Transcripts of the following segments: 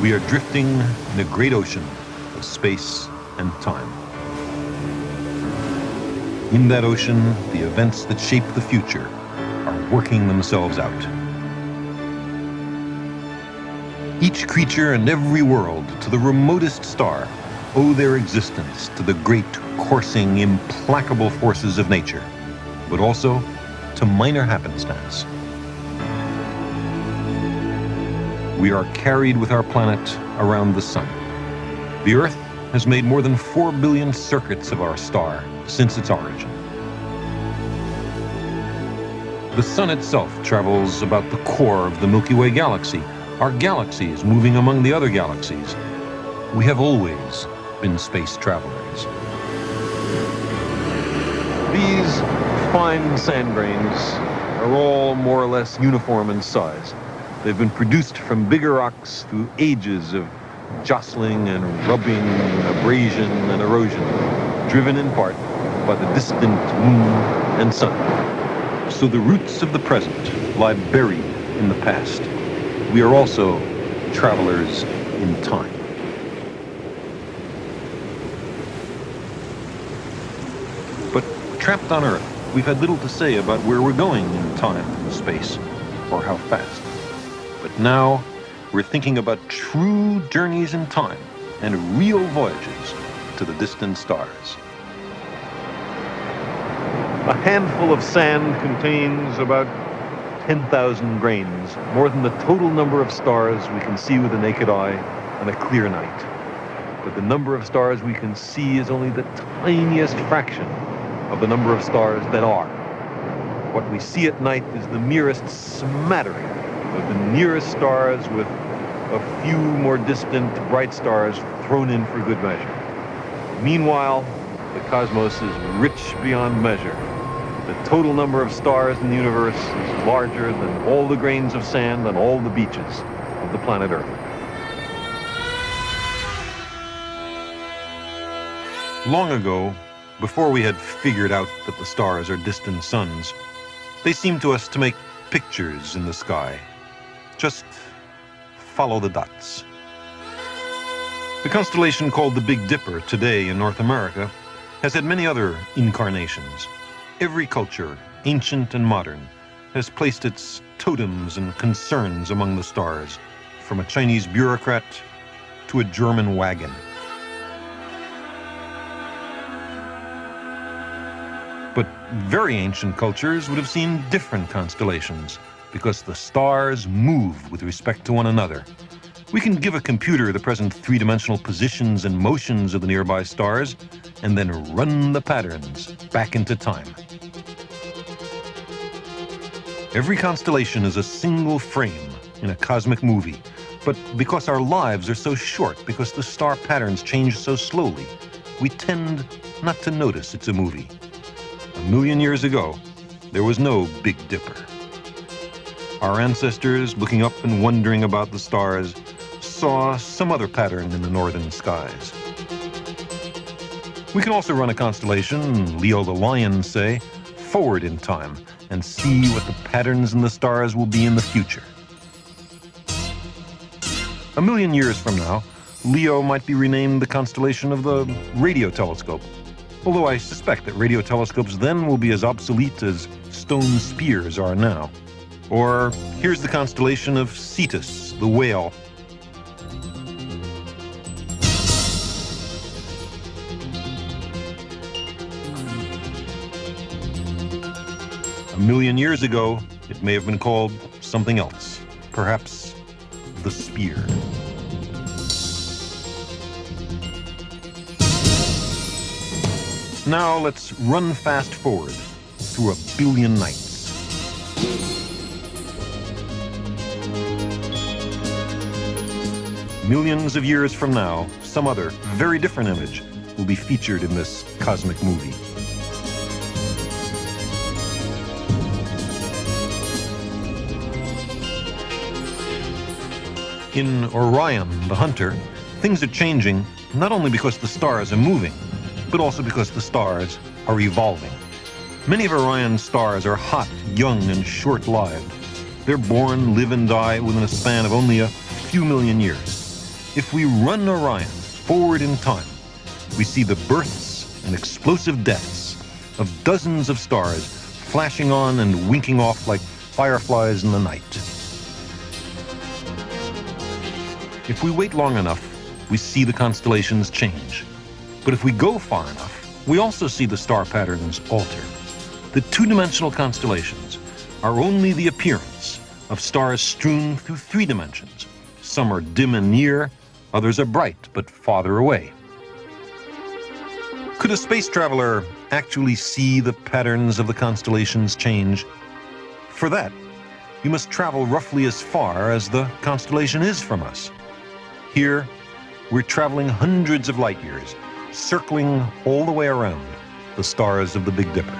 We are drifting in a great ocean of space and time. In that ocean, the events that shape the future are working themselves out. Each creature and every world, to the remotest star, owe their existence to the great, coursing, implacable forces of nature, but also to minor happenstance. We are carried with our planet around the sun. The Earth has made more than 4 billion circuits of our star since its origin. The sun itself travels about the core of the Milky Way galaxy. Our galaxy is moving among the other galaxies. We have always been space travelers. These fine sand grains are all more or less uniform in size. They've been produced from bigger rocks through ages of jostling and rubbing, abrasion and erosion, driven in part by the distant moon and sun. So the roots of the present lie buried in the past. We are also travelers in time. But trapped on Earth, we've had little to say about where we're going in time and space, or how fast. But now, we're thinking about true journeys in time and real voyages to the distant stars. A handful of sand contains about 10,000 grains, more than the total number of stars we can see with the naked eye on a clear night. But the number of stars we can see is only the tiniest fraction of the number of stars that are. What we see at night is the merest smattering of the nearest stars, with a few more distant bright stars thrown in for good measure. Meanwhile, the cosmos is rich beyond measure. The total number of stars in the universe is larger than all the grains of sand on all the beaches of the planet Earth. Long ago, before we had figured out that the stars are distant suns, they seemed to us to make pictures in the sky. Just follow the dots. The constellation called the Big Dipper today in North America has had many other incarnations. Every culture, ancient and modern, has placed its totems and concerns among the stars, from a Chinese bureaucrat to a German wagon. But very ancient cultures would have seen different constellations, because the stars move with respect to one another. We can give a computer the present three-dimensional positions and motions of the nearby stars, and then run the patterns back into time. Every constellation is a single frame in a cosmic movie, but because our lives are so short, because the star patterns change so slowly, we tend not to notice it's a movie. 1,000,000 years ago, there was no Big Dipper. Our ancestors, looking up and wondering about the stars, saw some other pattern in the northern skies. We can also run a constellation, Leo the Lion, say, forward in time and see what the patterns in the stars will be in the future. 1,000,000 years from now, Leo might be renamed the constellation of the radio telescope, although I suspect that radio telescopes then will be as obsolete as stone spears are now. Or here's the constellation of Cetus, the whale. A 1,000,000 years ago, it may have been called something else, perhaps the spear. Now let's run fast forward through 1,000,000,000 nights. Millions of years from now, some other, very different image will be featured in this cosmic movie. In Orion, the hunter, things are changing not only because the stars are moving, but also because the stars are evolving. Many of Orion's stars are hot, young, and short-lived. They're born, live, and die within a span of only a few million years. If we run Orion forward in time, we see the births and explosive deaths of dozens of stars flashing on and winking off like fireflies in the night. If we wait long enough, we see the constellations change. But if we go far enough, we also see the star patterns alter. The two-dimensional constellations are only the appearance of stars strewn through 3 dimensions. Some are dim and near, others are bright but farther away. Could a space traveler actually see the patterns of the constellations change? For that, you must travel roughly as far as the constellation is from us. Here, we're traveling hundreds of light years, circling all the way around the stars of the Big Dipper.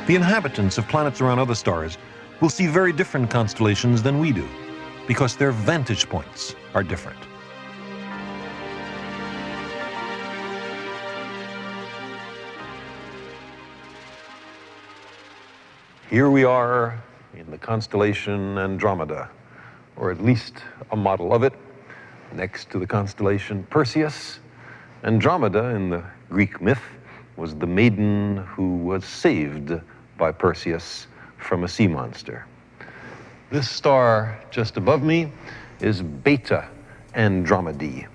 The inhabitants of planets around other stars will see very different constellations than we do, because their vantage points are different. Here we are in the constellation Andromeda, or at least a model of it, next to the constellation Perseus. Andromeda, in the Greek myth, was the maiden who was saved by Perseus from a sea monster. This star just above me is Beta Andromedae,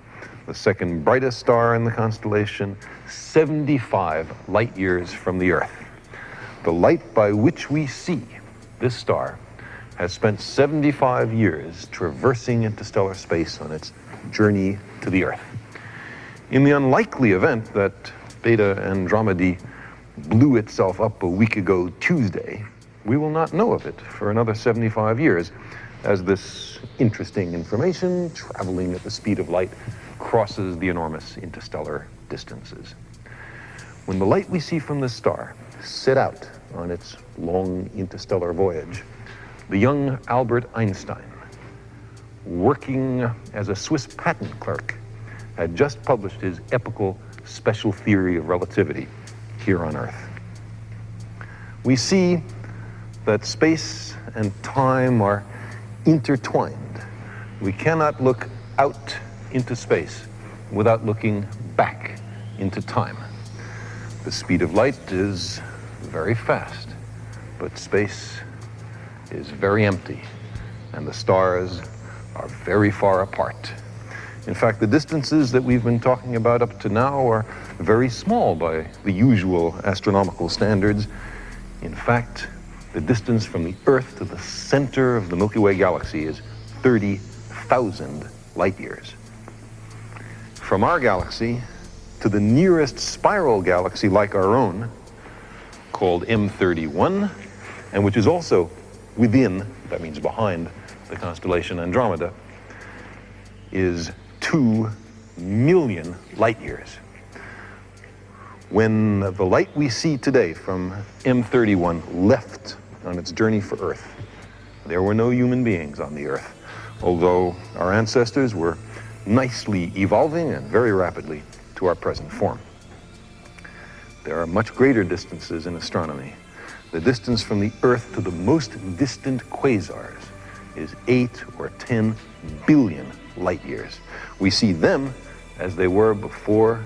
the second brightest star in the constellation, 75 light years from the Earth. The light by which we see this star has spent 75 years traversing interstellar space on its journey to the Earth. In the unlikely event that Beta Andromedae blew itself up a week ago Tuesday, we will not know of it for another 75 years, as this interesting information, traveling at the speed of light, crosses the enormous interstellar distances. When the light we see from this star set out on its long interstellar voyage, the young Albert Einstein, working as a Swiss patent clerk, had just published his epical special theory of relativity here on Earth. We see that space and time are intertwined. We cannot look out into space without looking back into time. The speed of light is very fast, but space is very empty, and the stars are very far apart. In fact, the distances that we've been talking about up to now are very small by the usual astronomical standards. In fact, the distance from the Earth to the center of the Milky Way galaxy is 30,000 light years. From our galaxy to the nearest spiral galaxy like our own, called M31, and which is also within, that means behind, the constellation Andromeda, is 2 million light years. When the light we see today from M31 left on its journey for Earth, there were no human beings on the Earth, although our ancestors were nicely evolving and very rapidly to our present form. There are much greater distances in astronomy. The distance from the Earth to the most distant quasars is 8 or 10 billion light years. We see them as they were before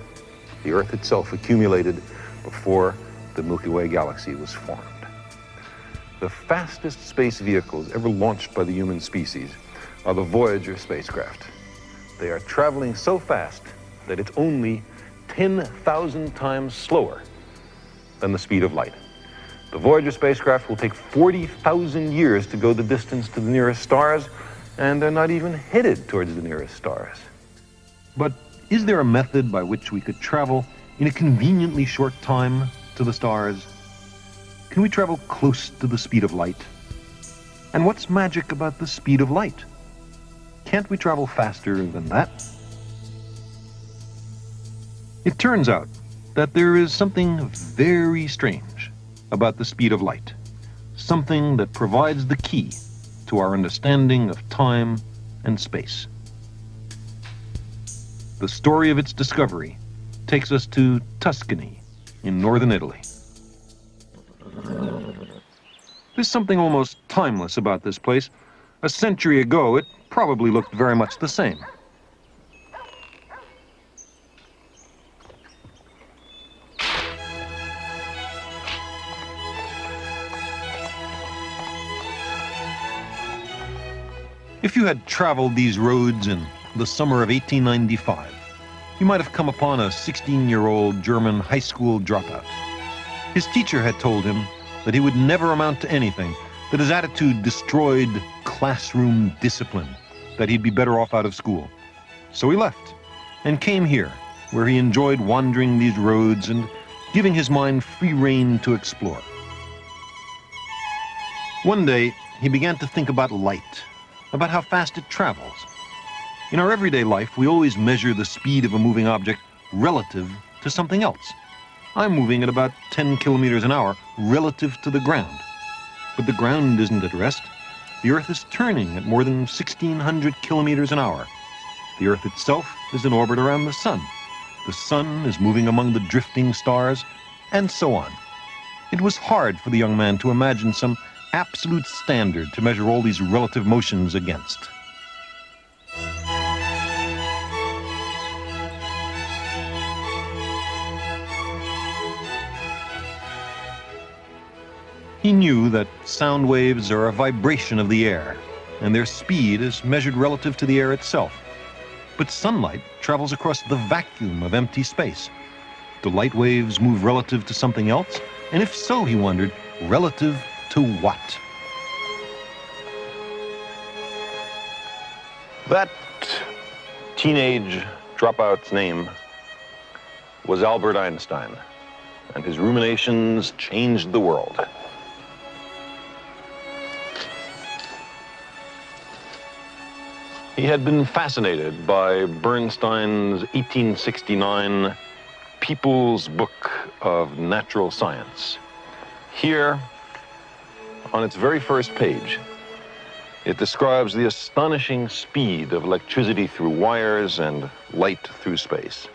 the Earth itself accumulated, before the Milky Way galaxy was formed. The fastest space vehicles ever launched by the human species are the Voyager spacecraft. They are traveling so fast that it's only 10,000 times slower than the speed of light. The Voyager spacecraft will take 40,000 years to go the distance to the nearest stars, and they're not even headed towards the nearest stars. But is there a method by which we could travel in a conveniently short time to the stars? Can we travel close to the speed of light? And what's magic about the speed of light? Can't we travel faster than that? It turns out that there is something very strange about the speed of light, something that provides the key to our understanding of time and space. The story of its discovery takes us to Tuscany in northern Italy. There's something almost timeless about this place, A century ago, it probably looked very much the same. If you had traveled these roads in the summer of 1895, you might have come upon a 16-year-old German high school dropout. His teacher had told him that he would never amount to anything, that his attitude destroyed classroom discipline, that he'd be better off out of school. So he left and came here, where he enjoyed wandering these roads and giving his mind free rein to explore. One day, he began to think about light, about how fast it travels. In our everyday life, we always measure the speed of a moving object relative to something else. I'm moving at about 10 kilometers an hour relative to the ground. But the ground isn't at rest. The Earth is turning at more than 1,600 kilometers an hour. The Earth itself is in orbit around the sun. The sun is moving among the drifting stars, and so on. It was hard for the young man to imagine some absolute standard to measure all these relative motions against. He knew that sound waves are a vibration of the air, and their speed is measured relative to the air itself. But sunlight travels across the vacuum of empty space. Do light waves move relative to something else? And if so, he wondered, relative to what? That teenage dropout's name was Albert Einstein, and his ruminations changed the world. He had been fascinated by Bernstein's 1869 People's Book of Natural Science. Here, on its very first page, it describes the astonishing speed of electricity through wires and light through space.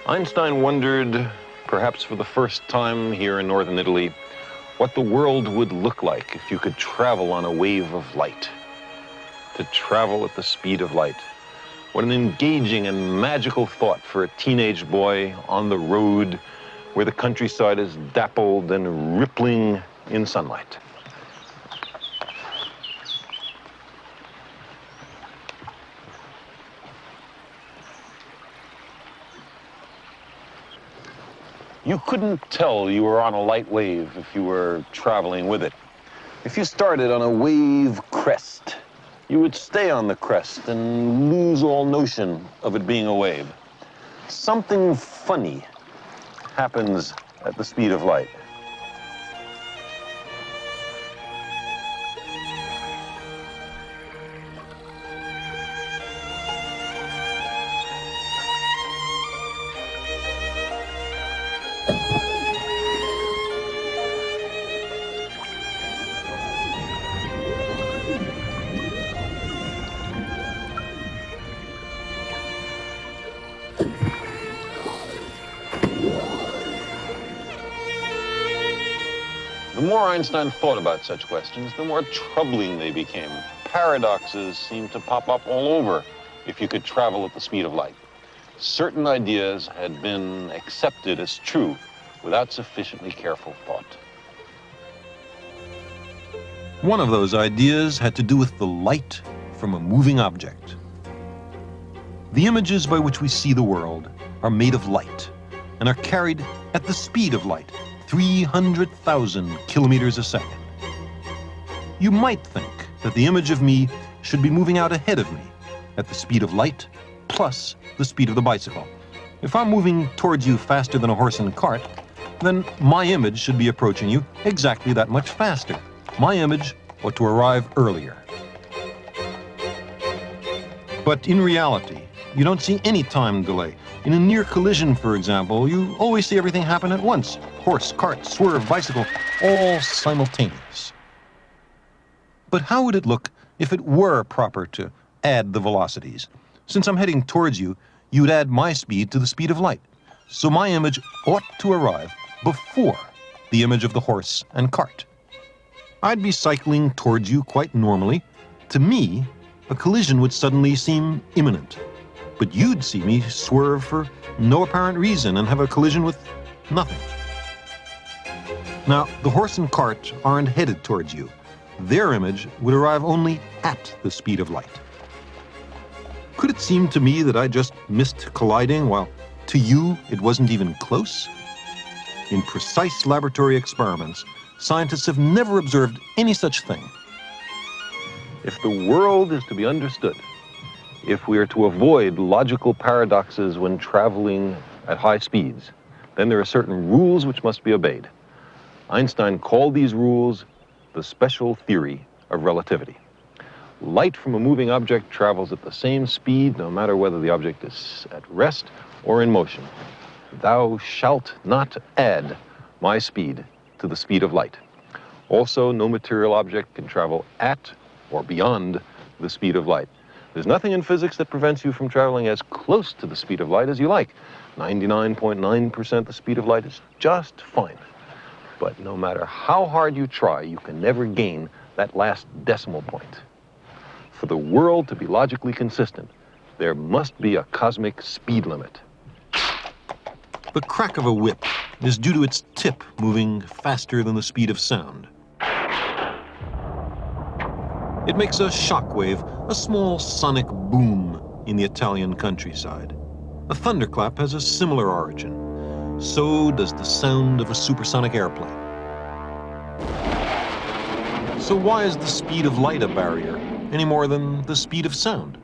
Einstein wondered, perhaps for the first time here in northern Italy, what the world would look like if you could travel on a wave of light. To travel at the speed of light. What an engaging and magical thought for a teenage boy on the road where the countryside is dappled and rippling in sunlight. You couldn't tell you were on a light wave if you were traveling with it. If you started on a wave crest, you would stay on the crest and lose all notion of it being a wave. Something funny happens at the speed of light. The more Einstein thought about such questions, the more troubling they became. Paradoxes seemed to pop up all over if you could travel at the speed of light. Certain ideas had been accepted as true without sufficiently careful thought. One of those ideas had to do with the light from a moving object. The images by which we see the world are made of light and are carried at the speed of light, 300,000 kilometers a second. You might think that the image of me should be moving out ahead of me at the speed of light plus the speed of the bicycle. If I'm moving towards you faster than a horse and cart, then my image should be approaching you exactly that much faster. My image ought to arrive earlier. But in reality, you don't see any time delay. In a near collision, for example, you always see everything happen at once. Horse, cart, swerve, bicycle, all simultaneous. But how would it look if it were proper to add the velocities? Since I'm heading towards you, you'd add my speed to the speed of light. So my image ought to arrive before the image of the horse and cart. I'd be cycling towards you quite normally, To me, a collision would suddenly seem imminent. But you'd see me swerve for no apparent reason and have a collision with nothing. Now, the horse and cart aren't headed towards you. Their image would arrive only at the speed of light. Could it seem to me that I just missed colliding while to you it wasn't even close? In precise laboratory experiments, scientists have never observed any such thing. If the world is to be understood, if we are to avoid logical paradoxes when traveling at high speeds, then there are certain rules which must be obeyed. Einstein called these rules the special theory of relativity. Light from a moving object travels at the same speed no matter whether the object is at rest or in motion. Thou shalt not add my speed to the speed of light. Also, no material object can travel at or beyond the speed of light. There's nothing in physics that prevents you from traveling as close to the speed of light as you like. 99.9% the speed of light is just fine. But no matter how hard you try, you can never gain that last decimal point. For the world to be logically consistent, there must be a cosmic speed limit. The crack of a whip is due to its tip moving faster than the speed of sound. It makes a shockwave, a small sonic boom in the Italian countryside. A thunderclap has a similar origin. So does the sound of a supersonic airplane. So why is the speed of light a barrier, any more than the speed of sound?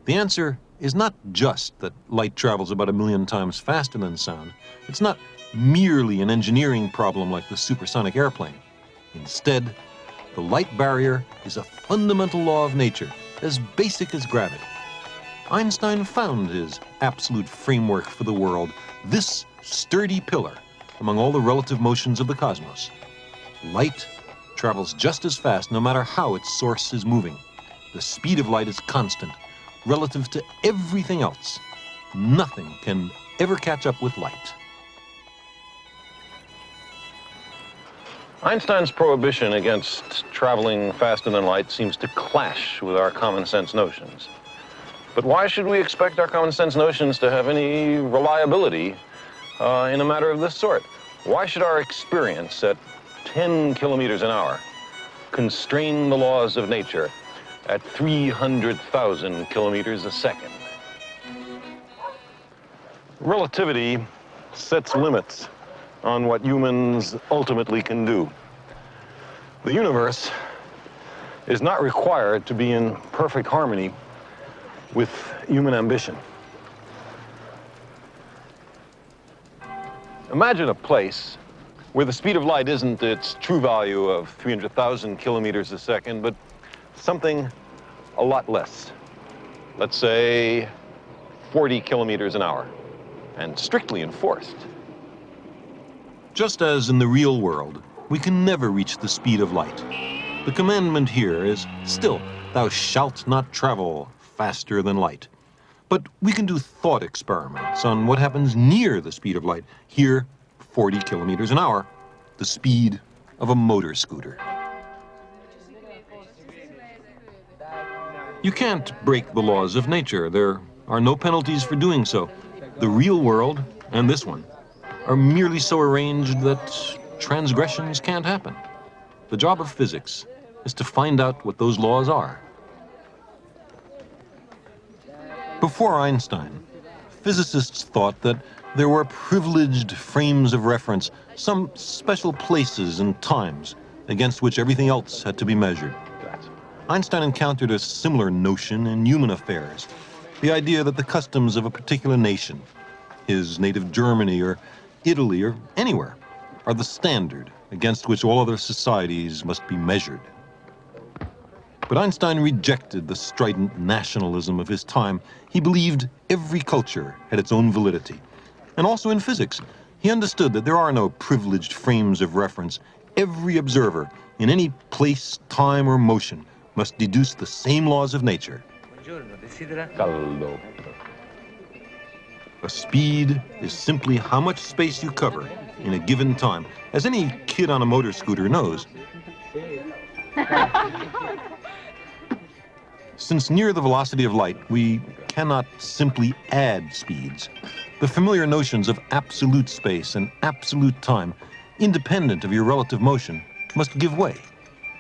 The answer is not just that light travels about 1,000,000 times faster than sound. It's not merely an engineering problem like the supersonic airplane. Instead, the light barrier is a fundamental law of nature, as basic as gravity. Einstein found his absolute framework for the world, this sturdy pillar among all the relative motions of the cosmos. Light travels just as fast no matter how its source is moving. The speed of light is constant, relative to everything else. Nothing can ever catch up with light. Einstein's prohibition against traveling faster than light seems to clash with our common sense notions. But why should we expect our common sense notions to have any reliability in a matter of this sort? Why should our experience at 10 kilometers an hour constrain the laws of nature at 300,000 kilometers a second? Relativity sets limits on what humans ultimately can do. The universe is not required to be in perfect harmony with human ambition. Imagine a place where the speed of light isn't its true value of 300,000 kilometers a second, but something a lot less. Let's say 40 kilometers an hour, and strictly enforced. Just as in the real world, we can never reach the speed of light. The commandment here is still, thou shalt not travel faster than light. But we can do thought experiments on what happens near the speed of light. Here, 40 kilometers an hour, the speed of a motor scooter. You can't break the laws of nature. There are no penalties for doing so. The real world, and this one, are merely so arranged that transgressions can't happen. The job of physics is to find out what those laws are. Before Einstein, physicists thought that there were privileged frames of reference, some special places and times against which everything else had to be measured. Einstein encountered a similar notion in human affairs, the idea that the customs of a particular nation, his native Germany or Italy or anywhere, are the standard against which all other societies must be measured. But Einstein rejected the strident nationalism of his time. He believed every culture had its own validity. And also in physics, he understood that there are no privileged frames of reference. Every observer, in any place, time, or motion, must deduce the same laws of nature. Caldo. A speed is simply how much space you cover in a given time. As any kid on a motor scooter knows, Since near the velocity of light, we cannot simply add speeds. The familiar notions of absolute space and absolute time, independent of your relative motion, must give way.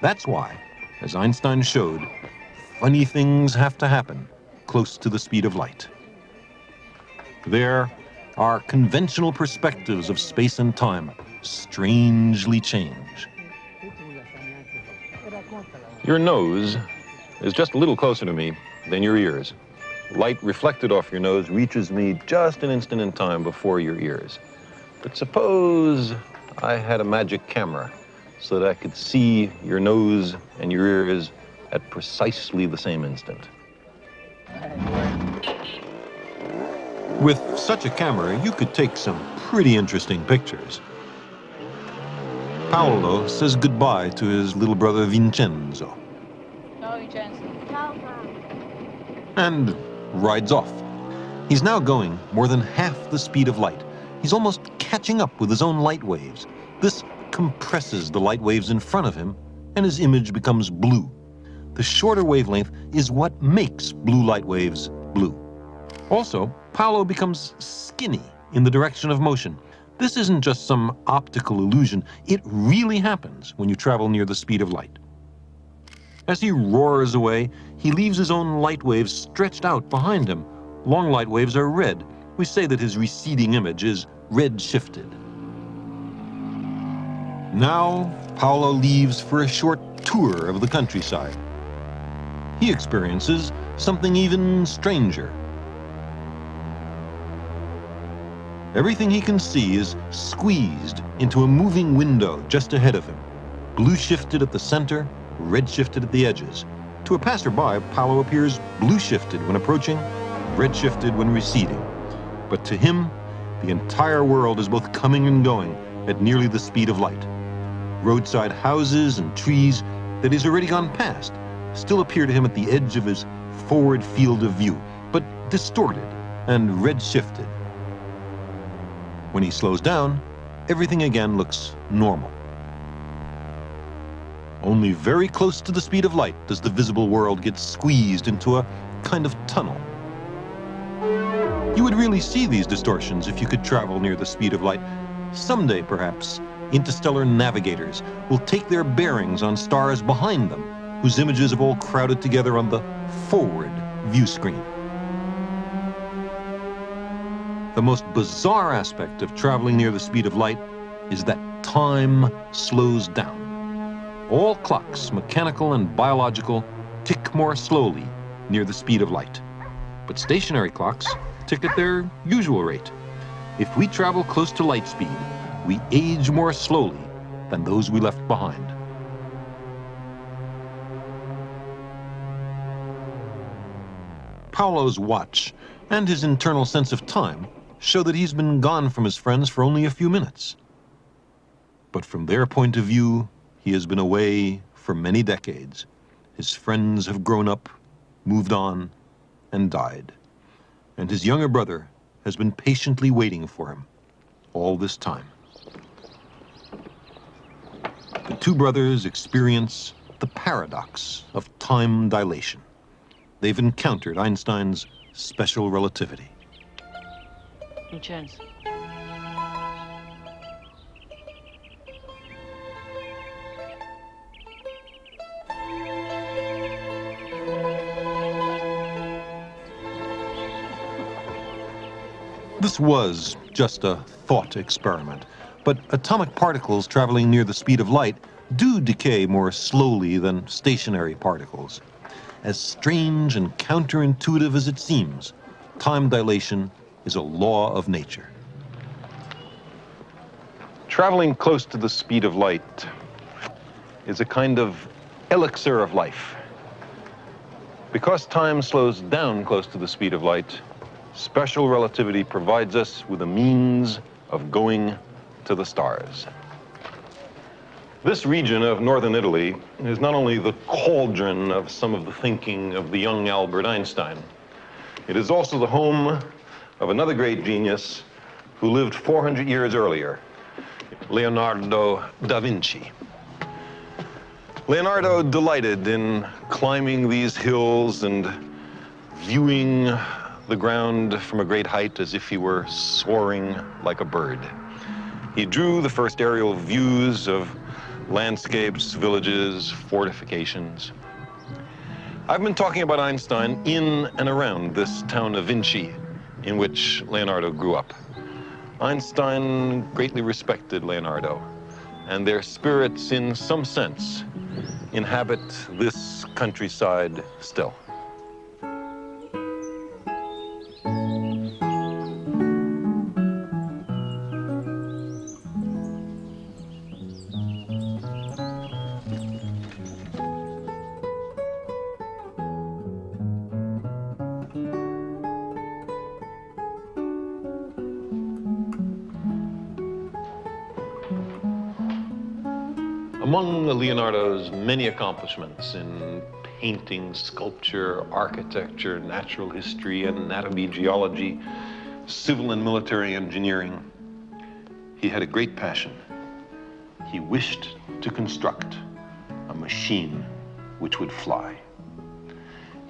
That's why, as Einstein showed, funny things have to happen close to the speed of light. There, our conventional perspectives of space and time strangely change. Your nose is just a little closer to me than your ears. Light reflected off your nose reaches me just an instant in time before your ears. But suppose I had a magic camera so that I could see your nose and your ears at precisely the same instant. With such a camera, you could take some pretty interesting pictures. Paolo says goodbye to his little brother Vincenzo. Ciao, Vincenzo. Ciao, And rides off. He's now going more than half the speed of light. He's almost catching up with his own light waves. This compresses the light waves in front of him, and his image becomes blue. The shorter wavelength is what makes blue light waves blue. Also, Paolo becomes skinny in the direction of motion. This isn't just some optical illusion. It really happens when you travel near the speed of light. As he roars away, he leaves his own light waves stretched out behind him. Long light waves are red. We say that his receding image is red-shifted. Now, Paolo leaves for a short tour of the countryside. He experiences something even stranger. Everything he can see is squeezed into a moving window just ahead of him. Blue shifted at the center, red shifted at the edges. To a passerby, Paolo appears blue shifted when approaching, red shifted when receding. But to him, the entire world is both coming and going at nearly the speed of light. Roadside houses and trees that he's already gone past still appear to him at the edge of his forward field of view, but distorted and red shifted. When he slows down, everything again looks normal. Only very close to the speed of light does the visible world get squeezed into a kind of tunnel. You would really see these distortions if you could travel near the speed of light. Someday, perhaps, interstellar navigators will take their bearings on stars behind them, whose images have all crowded together on the forward view screen. The most bizarre aspect of traveling near the speed of light is that time slows down. All clocks, mechanical and biological, tick more slowly near the speed of light. But stationary clocks tick at their usual rate. If we travel close to light speed, we age more slowly than those we left behind. Paolo's watch and his internal sense of time show that he's been gone from his friends for only a few minutes. But from their point of view, he has been away for many decades. His friends have grown up, moved on, and died. And his younger brother has been patiently waiting for him all this time. The two brothers experience the paradox of time dilation. They've encountered Einstein's special relativity. Vincenzo. This was just a thought experiment, but atomic particles traveling near the speed of light do decay more slowly than stationary particles. As strange and counterintuitive as it seems, time dilation is a law of nature. Traveling close to the speed of light is a kind of elixir of life. Because time slows down close to the speed of light, special relativity provides us with a means of going to the stars. This region of northern Italy is not only the cauldron of some of the thinking of the young Albert Einstein, it is also the home of another great genius who lived 400 years earlier, Leonardo da Vinci. Leonardo delighted in climbing these hills and viewing the ground from a great height as if he were soaring like a bird. He drew the first aerial views of landscapes, villages, fortifications. I've been talking about Einstein in and around this town of Vinci, in which Leonardo grew up. Einstein greatly respected Leonardo, and their spirits, in some sense, inhabit this countryside still. Among Leonardo's many accomplishments in painting, sculpture, architecture, natural history, anatomy, geology, civil and military engineering, he had a great passion. He wished to construct a machine which would fly.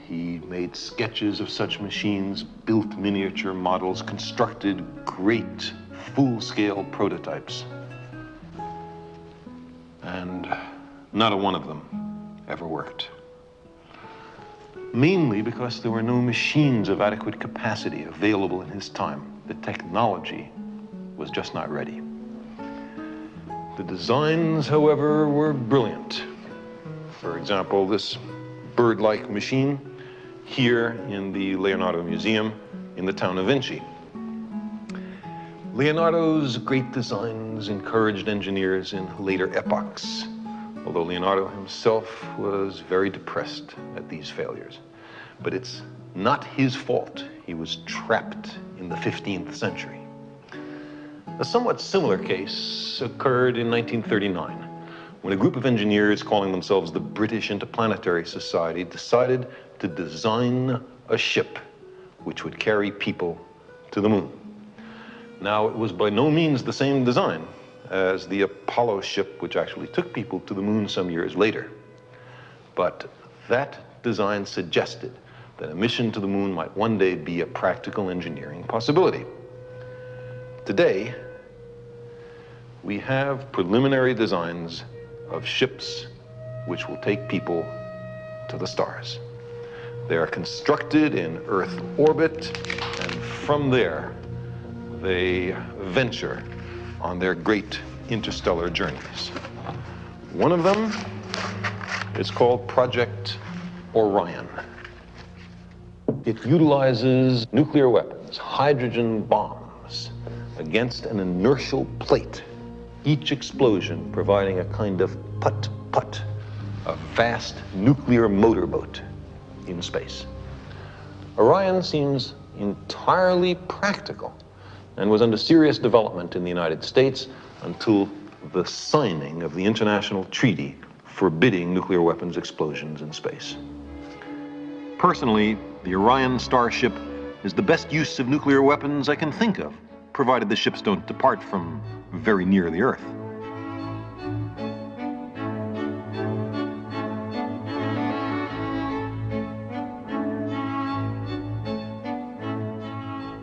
He made sketches of such machines, built miniature models, constructed great full-scale prototypes. And not a one of them ever worked. Mainly because there were no machines of adequate capacity available in his time. The technology was just not ready. The designs, however, were brilliant. For example, this bird-like machine here in the Leonardo Museum in the town of Vinci. Leonardo's great designs encouraged engineers in later epochs, although Leonardo himself was very depressed at these failures. But it's not his fault. He was trapped in the 15th century. A somewhat similar case occurred in 1939, when a group of engineers calling themselves the British Interplanetary Society decided to design a ship which would carry people to the moon. Now, it was by no means the same design as the Apollo ship, which actually took people to the moon some years later. But that design suggested that a mission to the moon might one day be a practical engineering possibility. Today, we have preliminary designs of ships which will take people to the stars. They are constructed in Earth orbit, and from there, they venture on their great interstellar journeys. One of them is called Project Orion. It utilizes nuclear weapons, hydrogen bombs, against an inertial plate, each explosion providing a kind of putt-putt, a vast nuclear motorboat in space. Orion seems entirely practical and was under serious development in the United States until the signing of the international treaty forbidding nuclear weapons explosions in space. Personally, the Orion starship is the best use of nuclear weapons I can think of, provided the ships don't depart from very near the Earth.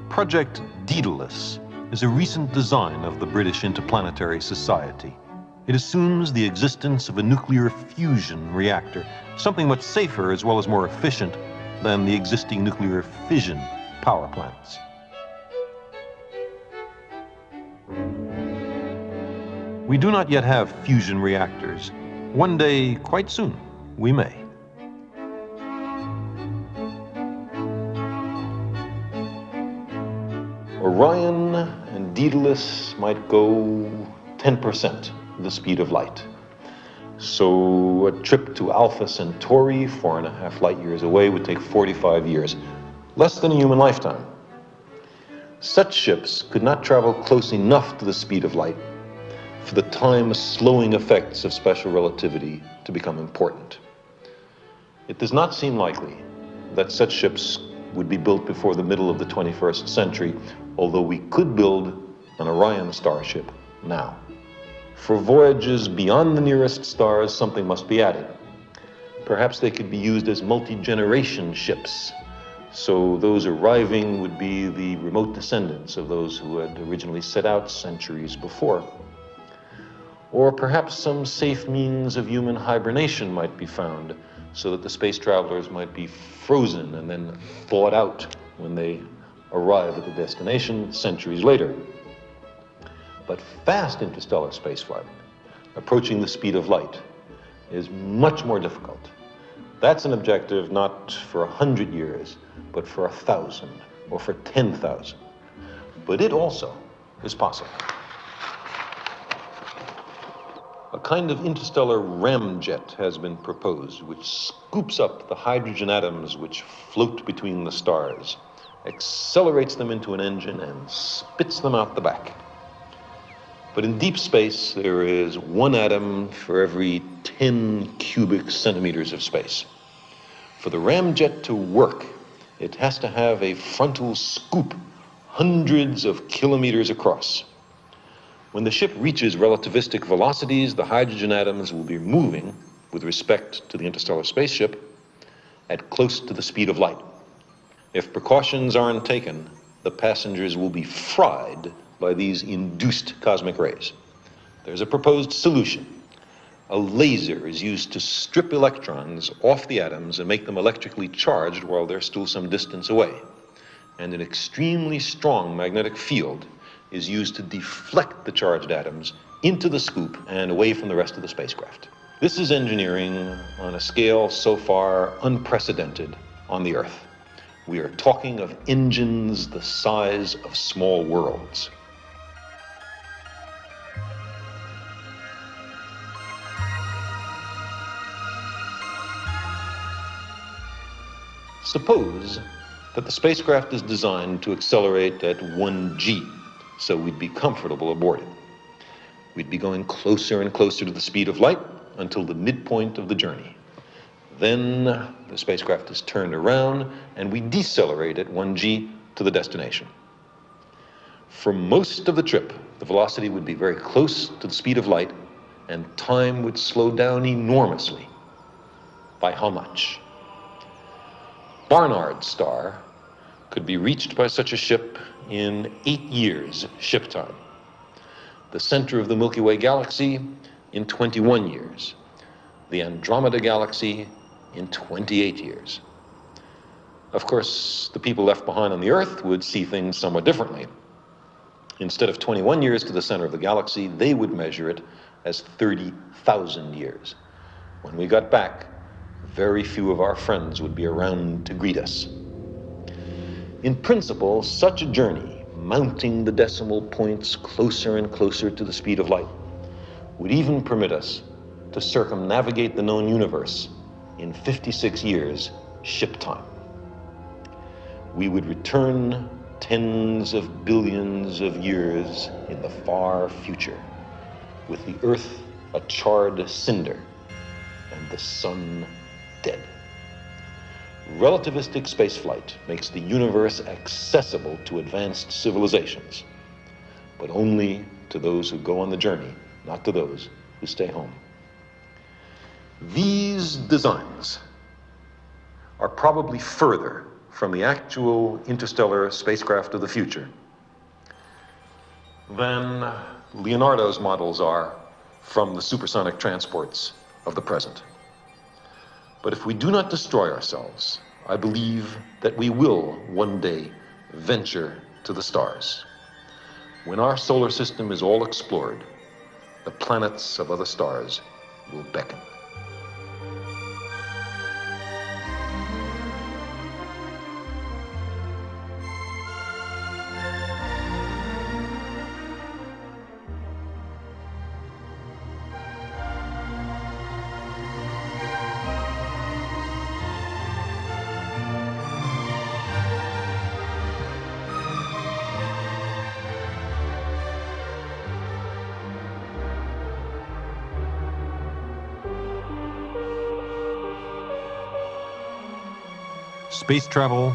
Project Daedalus is a recent design of the British Interplanetary Society. It assumes the existence of a nuclear fusion reactor, something much safer as well as more efficient than the existing nuclear fission power plants. We do not yet have fusion reactors. One day, quite soon, we may. Orion and Daedalus might go 10% the speed of light. So a trip to Alpha Centauri, 4.5 light years away, would take 45 years, less than a human lifetime. Such ships could not travel close enough to the speed of light for the time-slowing effects of special relativity to become important. It does not seem likely that such ships would be built before the middle of the 21st century, although we could build an Orion starship now. For voyages beyond the nearest stars, something must be added. Perhaps they could be used as multi-generation ships, so those arriving would be the remote descendants of those who had originally set out centuries before. Or perhaps some safe means of human hibernation might be found, so that the space travelers might be frozen and then thawed out when they arrive at the destination centuries later. But fast interstellar spaceflight, approaching the speed of light, is much more difficult. That's an objective not for 100 years, but for 1,000 or for 10,000. But it also is possible. A kind of interstellar ramjet has been proposed, which scoops up the hydrogen atoms which float between the stars, accelerates them into an engine, and spits them out the back. But in deep space, there is one atom for every 10 cubic centimeters of space. For the ramjet to work, it has to have a frontal scoop hundreds of kilometers across. When the ship reaches relativistic velocities, the hydrogen atoms will be moving, with respect to the interstellar spaceship, at close to the speed of light. If precautions aren't taken, the passengers will be fried by these induced cosmic rays. There's a proposed solution. A laser is used to strip electrons off the atoms and make them electrically charged while they're still some distance away. And an extremely strong magnetic field is used to deflect the charged atoms into the scoop and away from the rest of the spacecraft. This is engineering on a scale so far unprecedented on the Earth. We are talking of engines the size of small worlds. Suppose that the spacecraft is designed to accelerate at 1g, so we'd be comfortable aboard it. We'd be going closer and closer to the speed of light until the midpoint of the journey. Then the spacecraft is turned around and we decelerate at 1g to the destination. For most of the trip, the velocity would be very close to the speed of light and time would slow down enormously. By how much? Barnard's star could be reached by such a ship in 8 years ship time. The center of the Milky Way galaxy in 21 years. The Andromeda galaxy in 28 years. Of course, the people left behind on the Earth would see things somewhat differently. Instead of 21 years to the center of the galaxy, they would measure it as 30,000 years. When we got back, very few of our friends would be around to greet us. In principle, such a journey, mounting the decimal points closer and closer to the speed of light, would even permit us to circumnavigate the known universe in 56 years ship time. We would return tens of billions of years in the far future, with the Earth a charred cinder and the sun dead. Relativistic spaceflight makes the universe accessible to advanced civilizations, but only to those who go on the journey, not to those who stay home. These designs are probably further from the actual interstellar spacecraft of the future than Leonardo's models are from the supersonic transports of the present. But if we do not destroy ourselves, I believe that we will one day venture to the stars. When our solar system is all explored, the planets of other stars will beckon. Space travel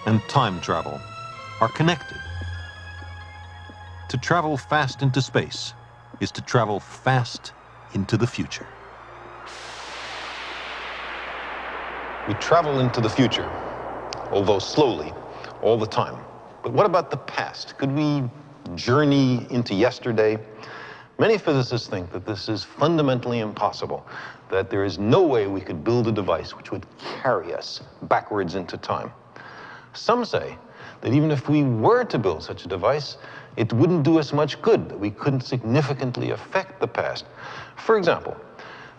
and time travel are connected. To travel fast into space, is to travel fast into the future. We travel into the future, although slowly, all the time. But what about the past? Could we journey into yesterday? Many physicists think that this is fundamentally impossible, that there is no way we could build a device which would carry us backwards into time. Some say that even if we were to build such a device, it wouldn't do us much good, that we couldn't significantly affect the past. For example,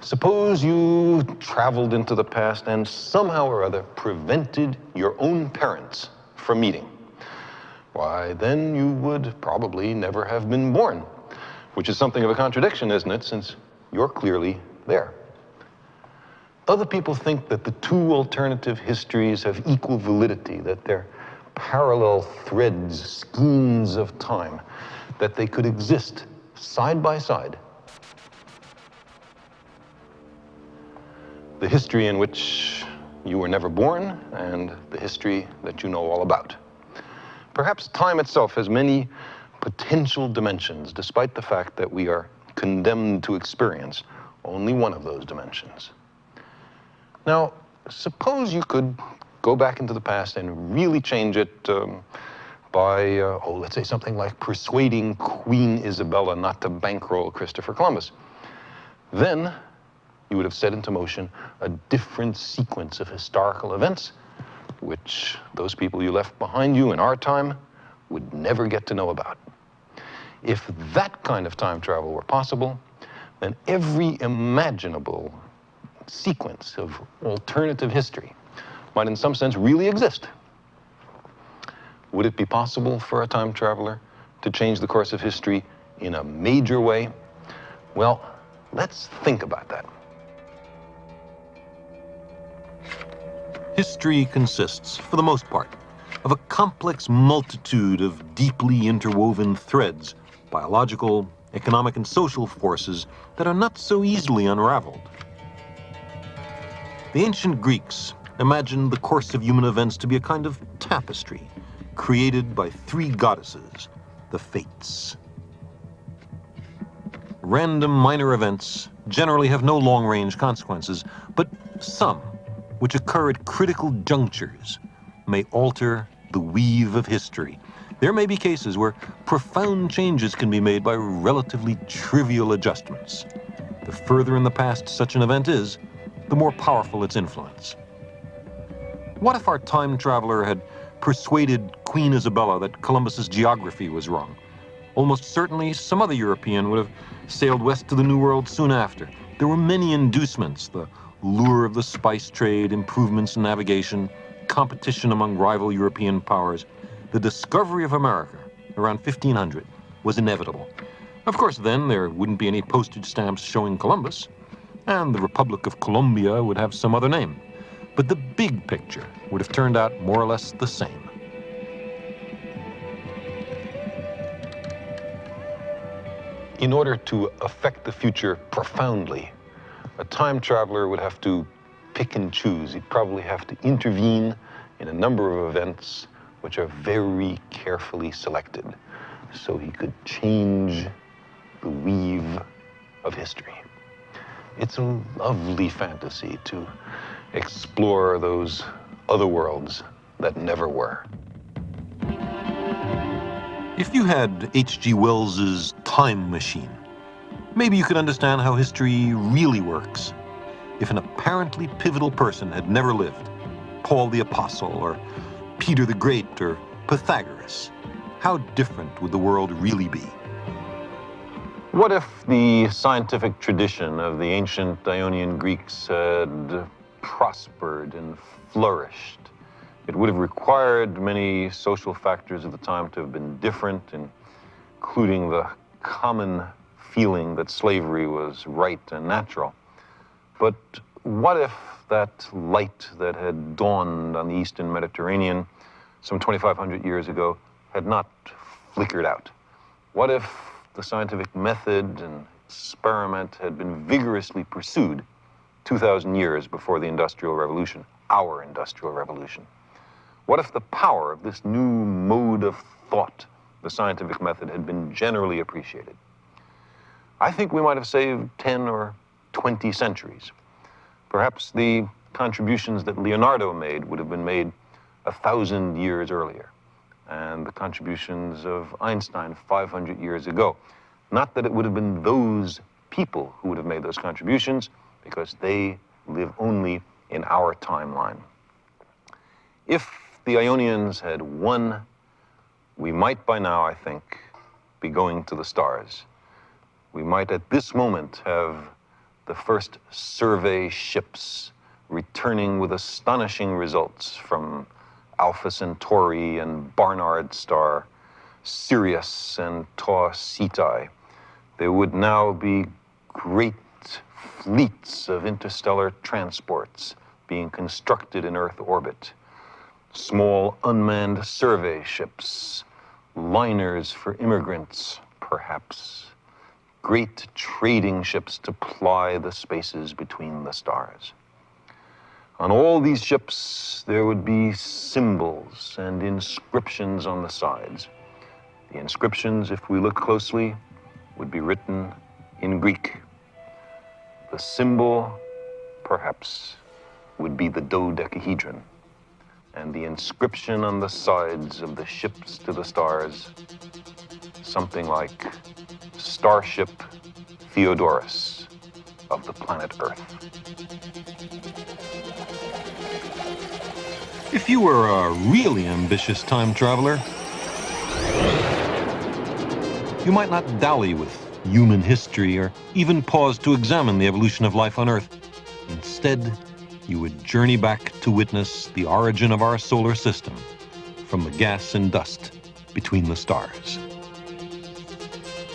suppose you traveled into the past and somehow or other prevented your own parents from meeting. Why, then you would probably never have been born, which is something of a contradiction, isn't it, since you're clearly there. Other people think that the two alternative histories have equal validity, that they're parallel threads, skeins of time, that they could exist side by side. The history in which you were never born and the history that you know all about. Perhaps time itself has many potential dimensions, despite the fact that we are condemned to experience only one of those dimensions. Now, suppose you could go back into the past and really change it by, let's say something like persuading Queen Isabella not to bankroll Christopher Columbus. Then you would have set into motion a different sequence of historical events, which those people you left behind you in our time would never get to know about. If that kind of time travel were possible, then every imaginable sequence of alternative history might in some sense really exist. Would it be possible for a time traveler to change the course of history in a major way? Well, let's think about that. History consists, for the most part, of a complex multitude of deeply interwoven threads, biological, economic, and social forces that are not so easily unraveled. The ancient Greeks imagined the course of human events to be a kind of tapestry created by three goddesses, the Fates. Random minor events generally have no long-range consequences, but some, which occur at critical junctures, may alter the weave of history. There may be cases where profound changes can be made by relatively trivial adjustments. The further in the past such an event is, the more powerful its influence. What if our time traveler had persuaded Queen Isabella that Columbus's geography was wrong? Almost certainly some other European would have sailed west to the New World soon after. There were many inducements: the lure of the spice trade, improvements in navigation, competition among rival European powers. The discovery of America around 1500 was inevitable. Of course, then there wouldn't be any postage stamps showing Columbus, and the Republic of Colombia would have some other name. But the big picture would have turned out more or less the same. In order to affect the future profoundly, a time traveler would have to pick and choose. He'd probably have to intervene in a number of events which are very carefully selected, so he could change the weave of history. It's a lovely fantasy to explore those other worlds that never were. If you had H.G. Wells's time machine, maybe you could understand how history really works. If an apparently pivotal person had never lived, Paul the Apostle or Peter the Great or Pythagoras, how different would the world really be? What if the scientific tradition of the ancient Ionian Greeks had prospered and flourished? It would have required many social factors of the time to have been different, including the common feeling that slavery was right and natural. But what if that light that had dawned on the Eastern Mediterranean some 2,500 years ago had not flickered out? What if the scientific method and experiment had been vigorously pursued 2,000 years before the Industrial Revolution, our Industrial Revolution? What if the power of this new mode of thought, the scientific method, had been generally appreciated? I think we might have saved 10 or 20 centuries. Perhaps the contributions that Leonardo made would have been made 1,000 years earlier, and the contributions of Einstein 500 years ago. Not that it would have been those people who would have made those contributions, because they live only in our timeline. If the Ionians had won, we might by now, I think, be going to the stars. We might at this moment have the first survey ships returning with astonishing results from Alpha Centauri and Barnard Star, Sirius and Tau Ceti. There would now be great fleets of interstellar transports being constructed in Earth orbit, small unmanned survey ships, liners for immigrants, perhaps, great trading ships to ply the spaces between the stars. On all these ships, there would be symbols and inscriptions on the sides. The inscriptions, if we look closely, would be written in Greek. The symbol, perhaps, would be the dodecahedron, and the inscription on the sides of the ships to the stars, something like Starship Theodorus of the planet Earth. If you were a really ambitious time traveler, you might not dally with human history or even pause to examine the evolution of life on Earth. Instead, you would journey back to witness the origin of our solar system from the gas and dust between the stars.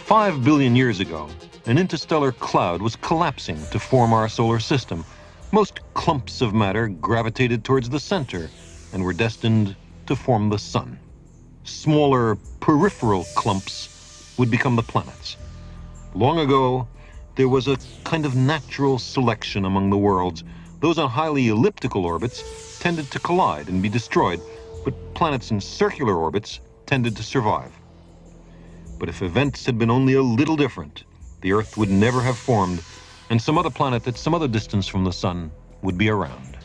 5 billion years ago, an interstellar cloud was collapsing to form our solar system. Most clumps of matter gravitated towards the center and were destined to form the sun. Smaller peripheral clumps would become the planets. Long ago, there was a kind of natural selection among the worlds. Those on highly elliptical orbits tended to collide and be destroyed, but planets in circular orbits tended to survive. But if events had been only a little different, the Earth would never have formed, and some other planet at some other distance from the sun would be around.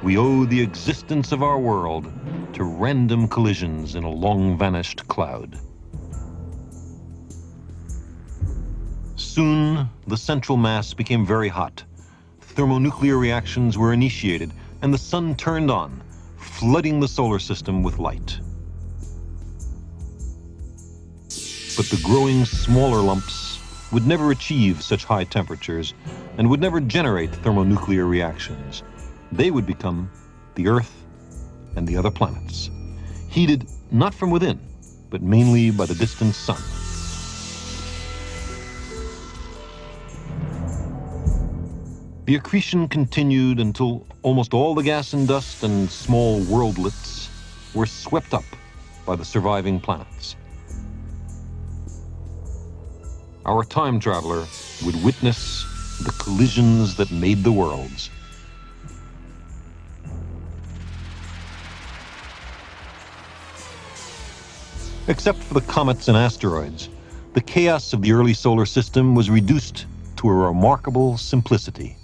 We owe the existence of our world to random collisions in a long-vanished cloud. Soon, the central mass became very hot. Thermonuclear reactions were initiated, and the sun turned on, flooding the solar system with light. But the growing smaller lumps would never achieve such high temperatures and would never generate thermonuclear reactions. They would become the Earth and the other planets, heated not from within, but mainly by the distant sun. The accretion continued until almost all the gas and dust and small worldlets were swept up by the surviving planets. Our time traveler would witness the collisions that made the worlds. Except for the comets and asteroids, the chaos of the early solar system was reduced to a remarkable simplicity.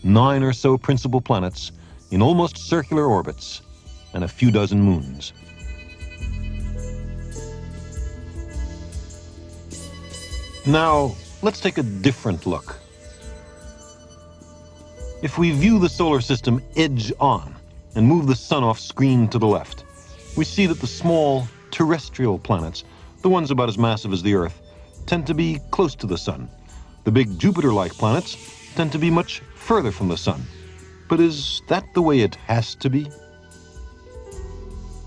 9 or so principal planets in almost circular orbits and a few dozen moons. Now, let's take a different look. If we view the solar system edge on and move the sun off screen to the left, we see that the small terrestrial planets, the ones about as massive as the Earth, tend to be close to the sun. The big Jupiter-like planets tend to be much further from the sun. But is that the way it has to be?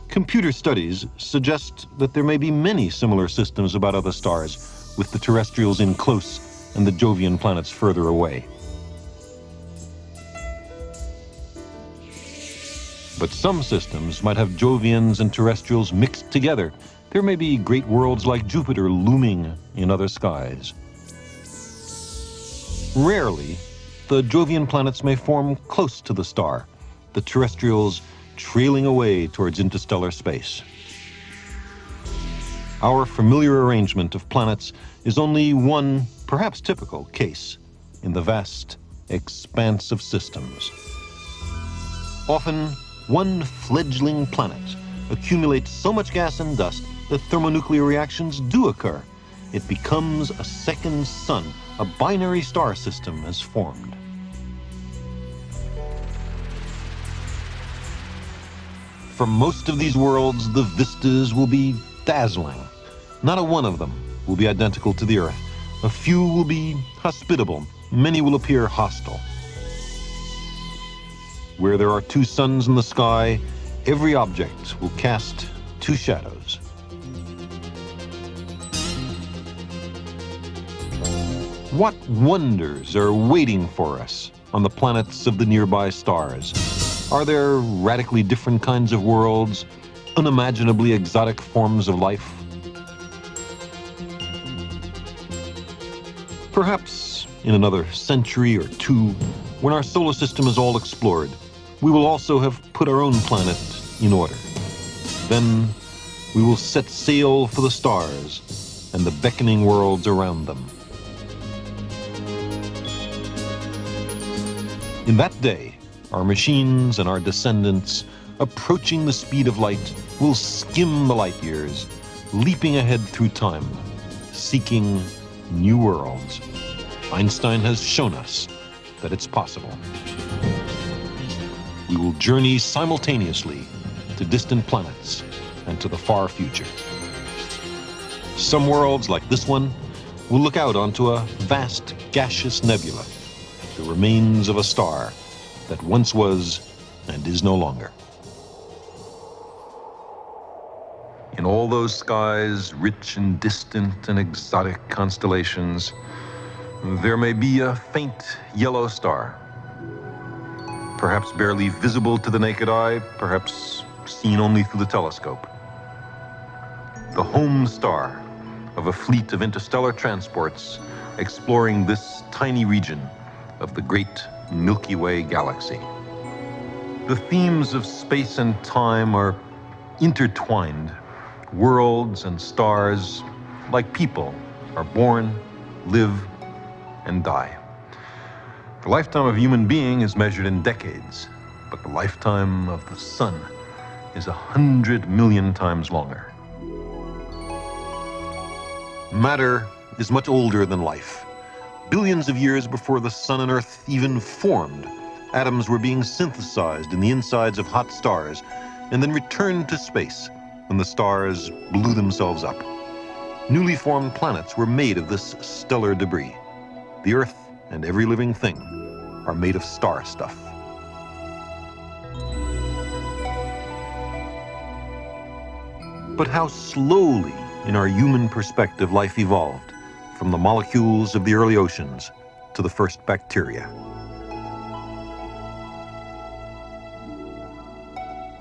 Computer studies suggest that there may be many similar systems about other stars, with the terrestrials in close and the Jovian planets further away. But some systems might have Jovians and terrestrials mixed together. There may be great worlds like Jupiter looming in other skies. Rarely, the Jovian planets may form close to the star, the terrestrials trailing away towards interstellar space. Our familiar arrangement of planets is only one, perhaps typical, case in the vast expanse of systems. Often, one fledgling planet accumulates so much gas and dust that thermonuclear reactions do occur. It becomes a second sun. A binary star system is formed. For most of these worlds, the vistas will be dazzling. Not a one of them will be identical to the Earth. A few will be hospitable. Many will appear hostile. Where there are two suns in the sky, every object will cast two shadows. What wonders are waiting for us on the planets of the nearby stars? Are there radically different kinds of worlds, unimaginably exotic forms of life? Perhaps in another century or two, when our solar system is all explored, we will also have put our own planet in order. Then we will set sail for the stars and the beckoning worlds around them. In that day, our machines and our descendants, approaching the speed of light, will skim the light years, leaping ahead through time, seeking new worlds. Einstein has shown us that it's possible. We will journey simultaneously to distant planets and to the far future. Some worlds, like this one, will look out onto a vast gaseous nebula, the remains of a star that once was and is no longer. In all those skies, rich and distant and exotic constellations, there may be a faint yellow star, perhaps barely visible to the naked eye, perhaps seen only through the telescope. The home star of a fleet of interstellar transports exploring this tiny region of the great Milky Way galaxy. The themes of space and time are intertwined. Worlds and stars, like people, are born, live, and die. The lifetime of a human being is measured in decades, but the lifetime of the sun is 100 million times longer. Matter is much older than life. Billions of years before the sun and earth even formed, atoms were being synthesized in the insides of hot stars and then returned to space when the stars blew themselves up. Newly formed planets were made of this stellar debris. The Earth and every living thing are made of star stuff. But how slowly, in our human perspective, life evolved from the molecules of the early oceans to the first bacteria.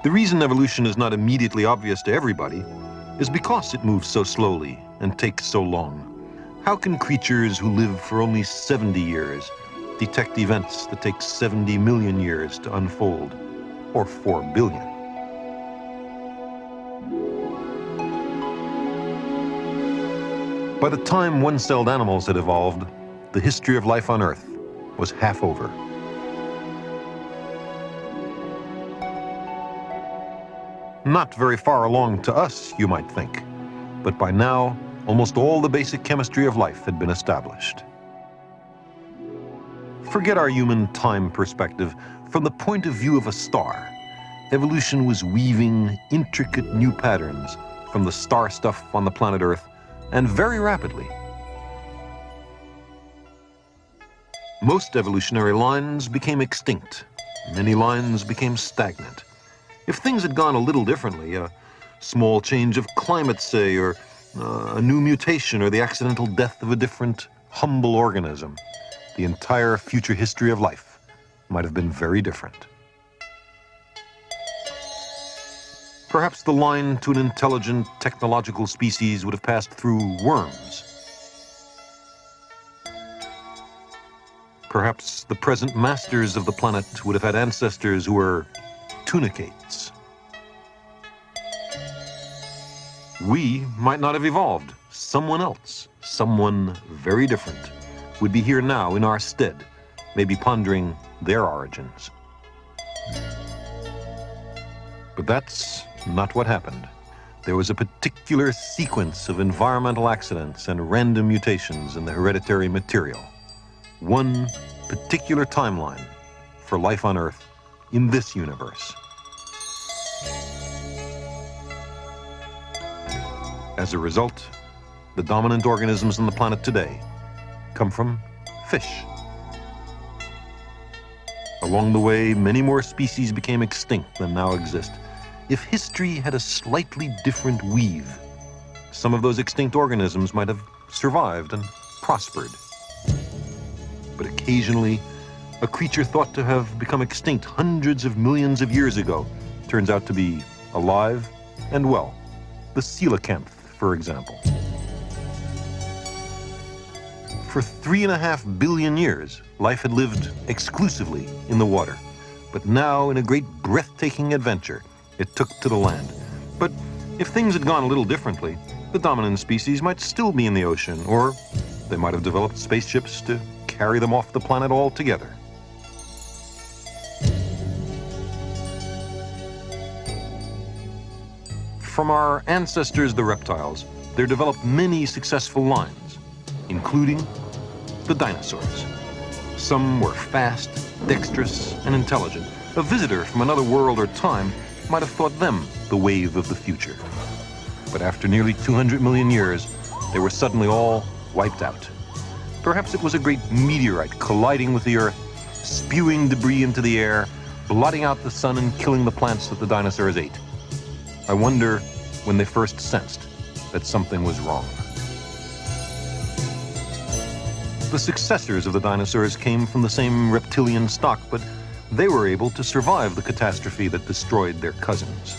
The reason evolution is not immediately obvious to everybody is because it moves so slowly and takes so long. How can creatures who live for only 70 years detect events that take 70 million years to unfold, or 4 billion? By the time one-celled animals had evolved, the history of life on Earth was half over. Not very far along to us, you might think, but by now, almost all the basic chemistry of life had been established. Forget our human time perspective. From the point of view of a star, evolution was weaving intricate new patterns from the star stuff on the planet Earth, and very rapidly. Most evolutionary lines became extinct. Many lines became stagnant. If things had gone a little differently, a small change of climate, say, or a new mutation, or the accidental death of a different, humble organism, the entire future history of life might have been very different. Perhaps the line to an intelligent technological species would have passed through worms. Perhaps the present masters of the planet would have had ancestors who were tunicates. We might not have evolved. Someone else, someone very different, would be here now in our stead, maybe pondering their origins. But that's not what happened. There was a particular sequence of environmental accidents and random mutations in the hereditary material. One particular timeline for life on Earth in this universe. As a result, the dominant organisms on the planet today come from fish. Along the way, many more species became extinct than now exist. If history had a slightly different weave, some of those extinct organisms might have survived and prospered. But occasionally, a creature thought to have become extinct hundreds of millions of years ago turns out to be alive and well. The coelacanth, for example. For 3.5 billion years, life had lived exclusively in the water. But now, in a great breathtaking adventure, it took to the land. But if things had gone a little differently, the dominant species might still be in the ocean, or they might have developed spaceships to carry them off the planet altogether. From our ancestors, the reptiles, there developed many successful lines, including the dinosaurs. Some were fast, dexterous, and intelligent. A visitor from another world or time might have thought them the wave of the future. But after nearly 200 million years, they were suddenly all wiped out. Perhaps it was a great meteorite colliding with the Earth, spewing debris into the air, blotting out the sun and killing the plants that the dinosaurs ate. I wonder when they first sensed that something was wrong. The successors of the dinosaurs came from the same reptilian stock, but they were able to survive the catastrophe that destroyed their cousins.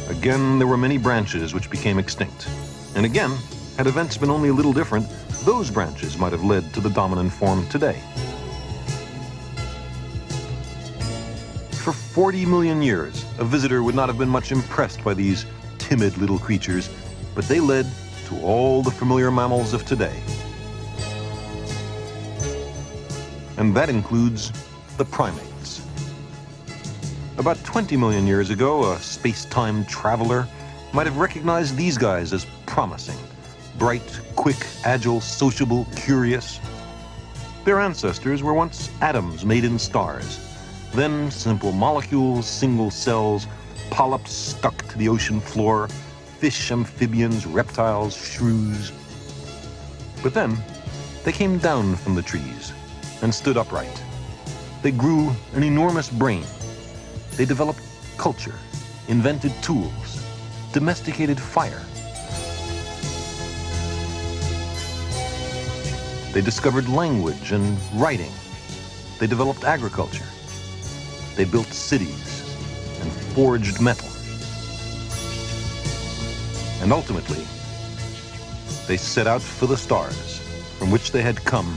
Again, there were many branches which became extinct. And again, had events been only a little different, those branches might have led to the dominant form today. For 40 million years, a visitor would not have been much impressed by these timid little creatures, but they led to all the familiar mammals of today. And that includes the primates. About 20 million years ago, a space-time traveler might have recognized these guys as promising. Bright, quick, agile, sociable, curious. Their ancestors were once atoms made in stars. Then simple molecules, single cells, polyps stuck to the ocean floor, fish, amphibians, reptiles, shrews. But then they came down from the trees and stood upright. They grew an enormous brain. They developed culture, invented tools, domesticated fire. They discovered language and writing. They developed agriculture. They built cities and forged metal. And ultimately, they set out for the stars, from which they had come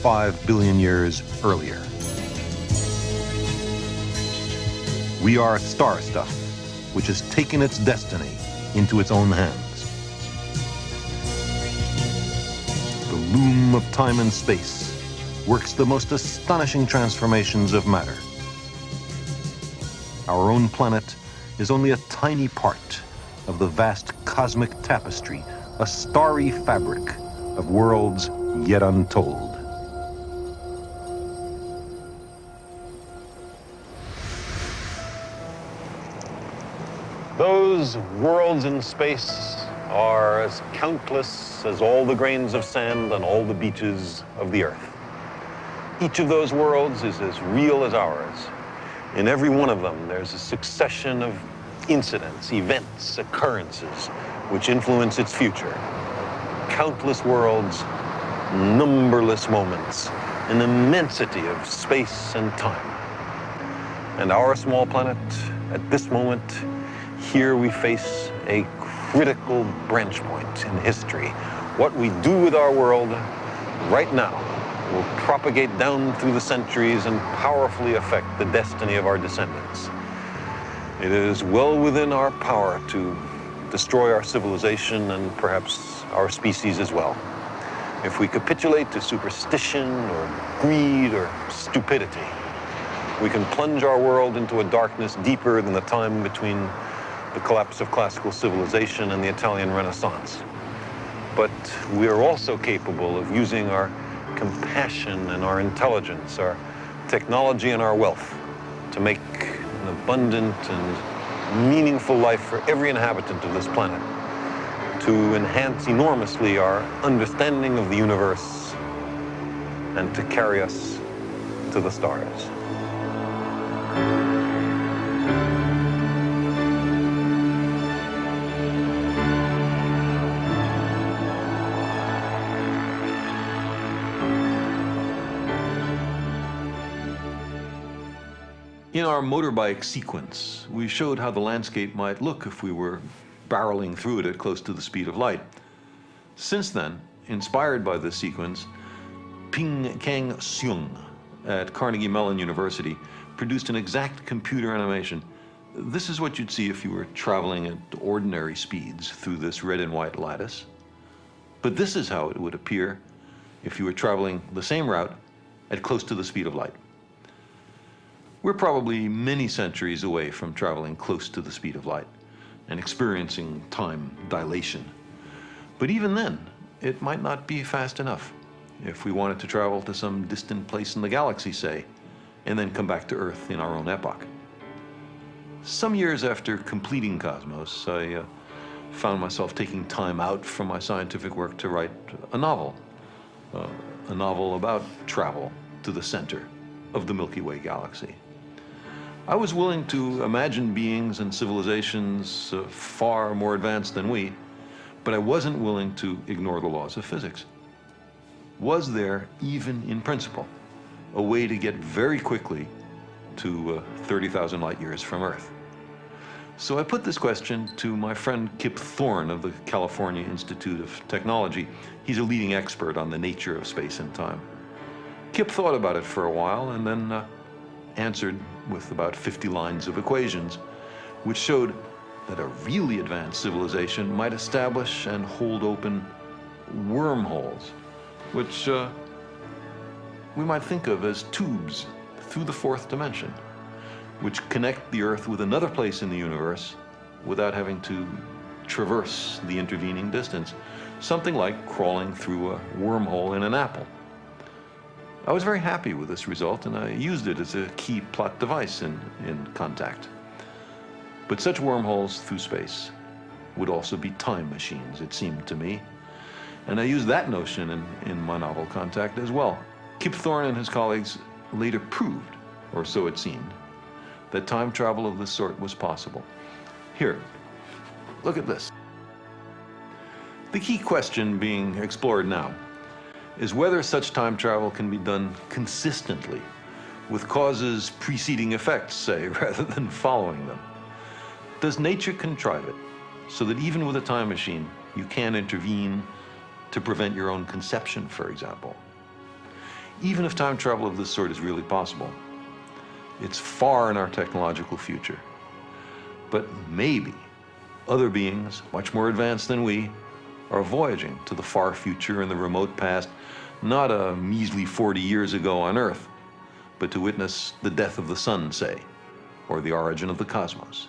5 billion years earlier. We are star stuff, which has taken its destiny into its own hands. The loom of time and space works the most astonishing transformations of matter. Our own planet is only a tiny part of the vast cosmic tapestry, a starry fabric of worlds yet untold. Those worlds in space are as countless as all the grains of sand on all the beaches of the Earth. Each of those worlds is as real as ours. In every one of them, there's a succession of incidents, events, occurrences, which influence its future. Countless worlds, numberless moments, an immensity of space and time. And our small planet, at this moment, here we face a critical branch point in history. What we do with our world right now will propagate down through the centuries and powerfully affect the destiny of our descendants. It is well within our power to destroy our civilization and perhaps our species as well. If we capitulate to superstition or greed or stupidity, we can plunge our world into a darkness deeper than the time between the collapse of classical civilization and the Italian Renaissance. But we are also capable of using our compassion and our intelligence, our technology and our wealth to make an abundant and meaningful life for every inhabitant of this planet, to enhance enormously our understanding of the universe and to carry us to the stars. In our motorbike sequence, we showed how the landscape might look if we were barreling through it at close to the speed of light. Since then, inspired by this sequence, Ping Kang Seung at Carnegie Mellon University produced an exact computer animation. This is what you'd see if you were traveling at ordinary speeds through this red and white lattice. But this is how it would appear if you were traveling the same route at close to the speed of light. We're probably many centuries away from traveling close to the speed of light and experiencing time dilation. But even then, it might not be fast enough if we wanted to travel to some distant place in the galaxy, say, and then come back to Earth in our own epoch. Some years after completing Cosmos, I found myself taking time out from my scientific work to write a novel about travel to the center of the Milky Way galaxy. I was willing to imagine beings and civilizations far more advanced than we, but I wasn't willing to ignore the laws of physics. Was there, even in principle, a way to get very quickly to 30,000 light years from Earth? So I put this question to my friend Kip Thorne of the California Institute of Technology. He's a leading expert on the nature of space and time. Kip thought about it for a while and then answered with about 50 lines of equations, which showed that a really advanced civilization might establish and hold open wormholes, which we might think of as tubes through the fourth dimension, which connect the Earth with another place in the universe without having to traverse the intervening distance, something like crawling through a wormhole in an apple. I was very happy with this result, and I used it as a key plot device in Contact. But such wormholes through space would also be time machines, it seemed to me. And I used that notion in my novel Contact as well. Kip Thorne and his colleagues later proved, or so it seemed, that time travel of this sort was possible. Here, look at this. The key question being explored now is whether such time travel can be done consistently, with causes preceding effects, say, rather than following them. Does nature contrive it so that even with a time machine, you can intervene to prevent your own conception, for example? Even if time travel of this sort is really possible, it's far in our technological future. But maybe other beings, much more advanced than we, are voyaging to the far future and the remote past, not a measly 40 years ago on Earth, but to witness the death of the sun, say, or the origin of the cosmos.